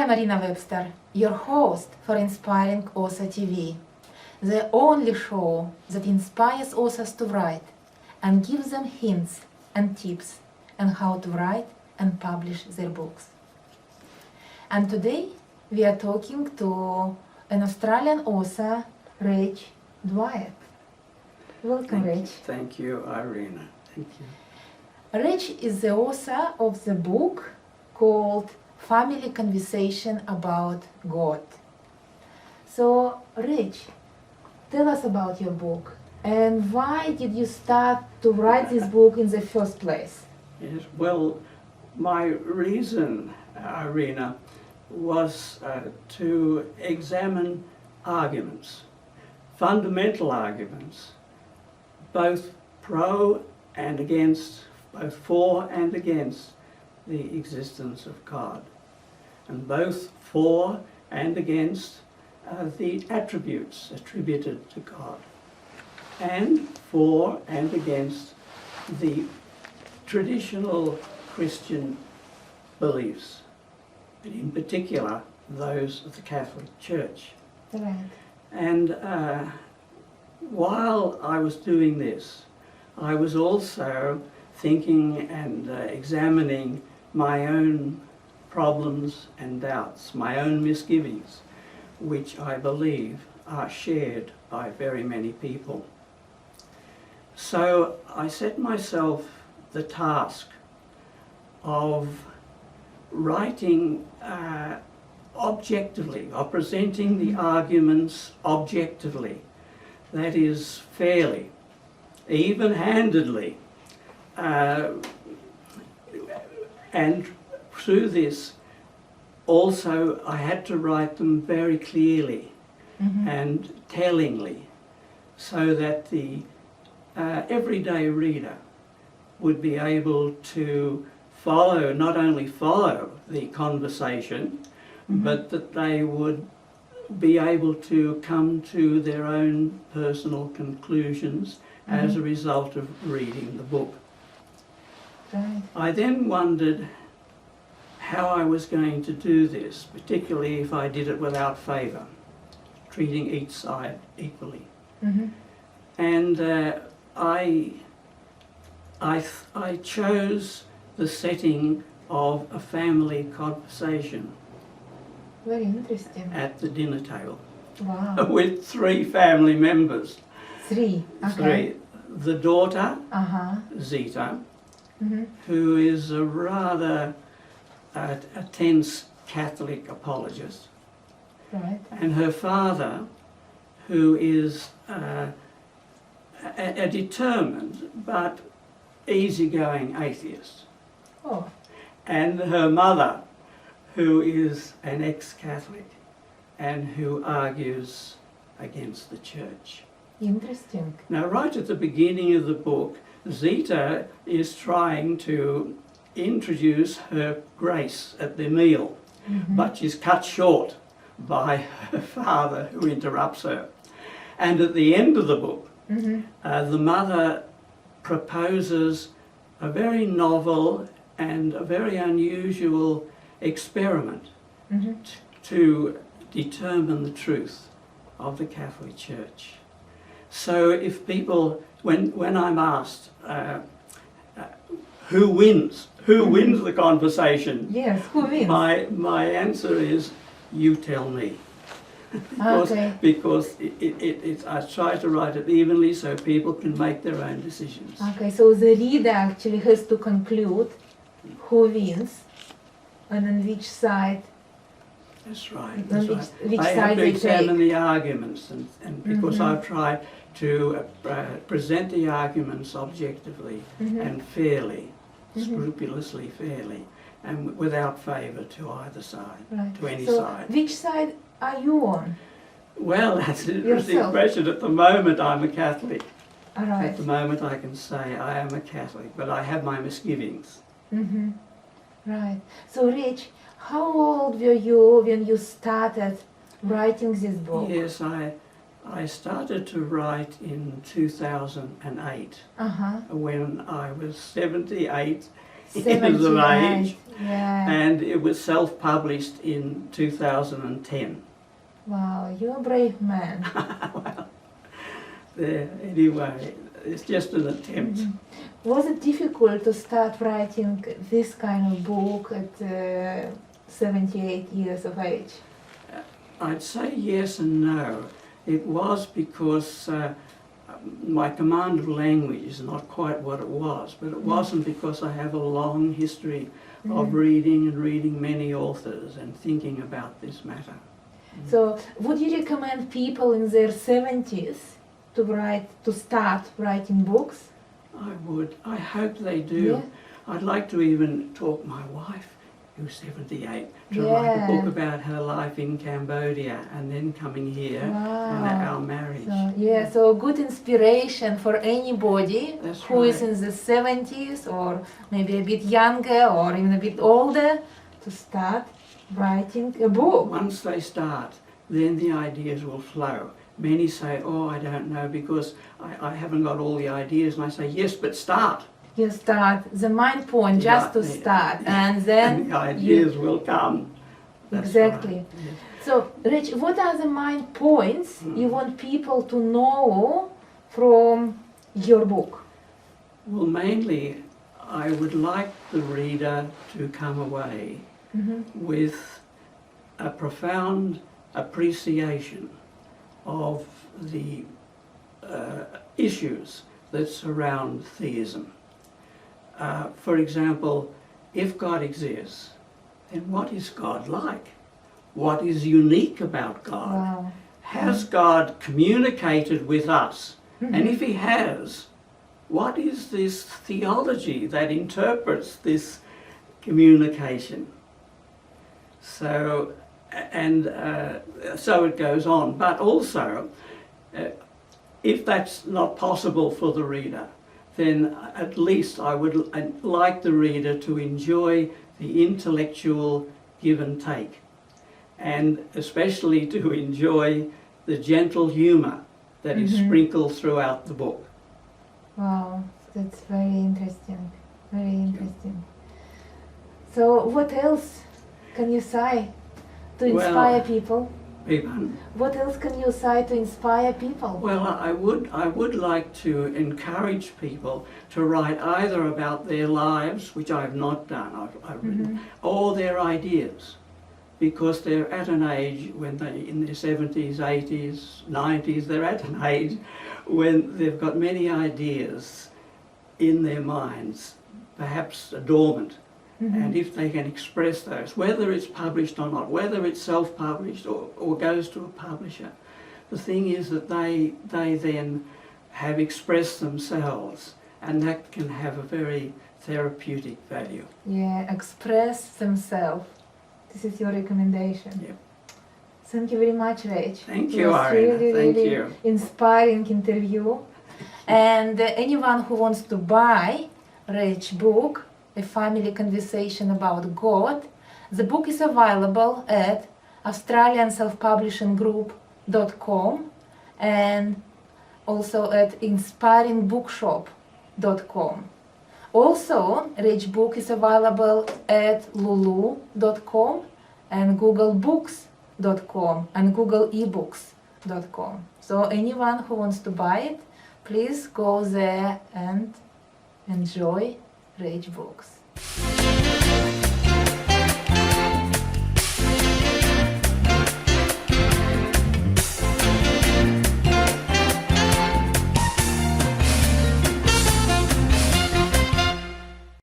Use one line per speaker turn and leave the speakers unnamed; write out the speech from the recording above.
I'm Marina Webster, your host for Inspiring Author TV, the only show that inspires authors to write and gives them hints and tips on how to write and publish their books. And today we are talking to an Australian author, Reg Dyett. Welcome, Reg.
Thank you, Irina. Thank you.
Reg is the author of the book called Family Conversation About God. So, Reg, tell us about your book and why did you start to write this book in the first place?
Yes, well, my reason, Irina, was to examine arguments, fundamental arguments, both pro and against, both for and against the existence of God, and both for and against the attributes attributed to God, and for and against the traditional Christian beliefs, and in particular those of the Catholic Church.
Right.
And while I was doing this, I was also thinking and examining my own problems and doubts, my own misgivings, which I believe are shared by very many people. So I set myself the task of writing objectively, or presenting the arguments objectively, that is, fairly, even-handedly, and through this also I had to write them very clearly and tellingly, so that the everyday reader would be able to follow, not only follow the conversation, but that they would be able to come to their own personal conclusions as a result of reading the book.
Right.
I then wondered how I was going to do this, particularly if I did it without favour, treating each side equally. And I chose the setting of a family conversation
Very interesting.
at the dinner table
Wow.
with three family members.
Three. Okay.
Three. The daughter,
Uh-huh.
Zita, who is a rather a tense Catholic apologist,
Right.
and her father, who is a determined but easygoing atheist,
Oh.
and her mother, who is an ex-Catholic and who argues against the church.
Interesting.
Now, right at the beginning of the book, Zita is trying to introduce her grace at the meal, but she's cut short by her father, who interrupts her. And at the end of the book, the mother proposes a very novel and a very unusual experiment to determine the truth of the Catholic Church. So if people, when I'm asked who wins the conversation,
Yes, who wins?
my answer is, you tell me. Because I try to write it evenly so people can make their own decisions.
Okay, so the reader actually has to conclude who wins and on which side.
That's right.
On
That's
which
right. I
side
have to
they
examine
take.
the arguments, and because I've tried to present the arguments objectively and fairly, scrupulously fairly, and without favour to either side,
Right.
to any
So
side.
which side are you on?
Well, that's an interesting
Yourself.
question. At the moment, I'm a Catholic.
All
At
right.
the moment, I can say I am a Catholic, but I have my misgivings.
Right. So, Rich, how old were you when you started writing this book?
Yes, I started to write in 2008
Uh-huh.
when I was 78 years of
78,
age,
yeah.
and it was self-published in 2010.
Wow, you're a brave man.
Well, there, anyway, it's just an attempt.
Was it difficult to start writing this kind of book at 78 years of age?
I'd say yes and no. It was because my command of language is not quite what it was, but it wasn't because I have a long history of reading and reading many authors and thinking about this matter.
So, would you recommend people in their 70s to start writing books?
I would. I hope they do.
Yeah.
I'd like to even talk my wife, who's 78, to
Yeah.
write a book about her life in Cambodia and then coming here and
Wow.
our marriage.
So, yeah, so a good inspiration for anybody
That's
who is
right.
in the 70s or maybe a bit younger or even a bit older to start writing a book.
Once they start, then the ideas will flow. Many say, oh, I don't know because I haven't got all the ideas. And I say, yes, but start.
You start, the main point just to start, and then
And the ideas will come. That's
Exactly.
right. Yes.
So, Reg, what are the main points you want people to know from your book?
Well, mainly, I would like the reader to come away with a profound appreciation of the issues that surround theism. For example, if God exists, then what is God like? What is unique about God?
Wow.
Has God communicated with us? And if he has, what is this theology that interprets this communication? So, so it goes on. But also, if that's not possible for the reader, then at least I would like the reader to enjoy the intellectual give and take, and especially to enjoy the gentle humour that is sprinkled throughout the book.
Wow, that's very interesting. Very interesting. So, what else can you say to inspire people?
People,
What else can you say to inspire people?
well, I would like to encourage people to write either about their lives, which I've not done, I've written, or their ideas, because they're at an age when they, in their 70s, 80s, 90s, they're at an age when they've got many ideas in their minds, perhaps dormant. And if they can express those, whether it's published or not, whether it's self-published or goes to a publisher, the thing is that they then have expressed themselves, and that can have a very therapeutic value.
Yeah, express themselves. This is your recommendation.
Yep.
Thank you very much, Reg.
Thank
It
you,
was
Irina.
really,
Thank
really
you.
inspiring interview. And anyone who wants to buy Reg's book, A Family Conversation About God, the book is available at australianselfpublishinggroup.com and also at inspiringbookshop.com. Also, Reg's book is available at lulu.com and googlebooks.com and googleebooks.com. So anyone who wants to buy it, please go there and enjoy Reg books.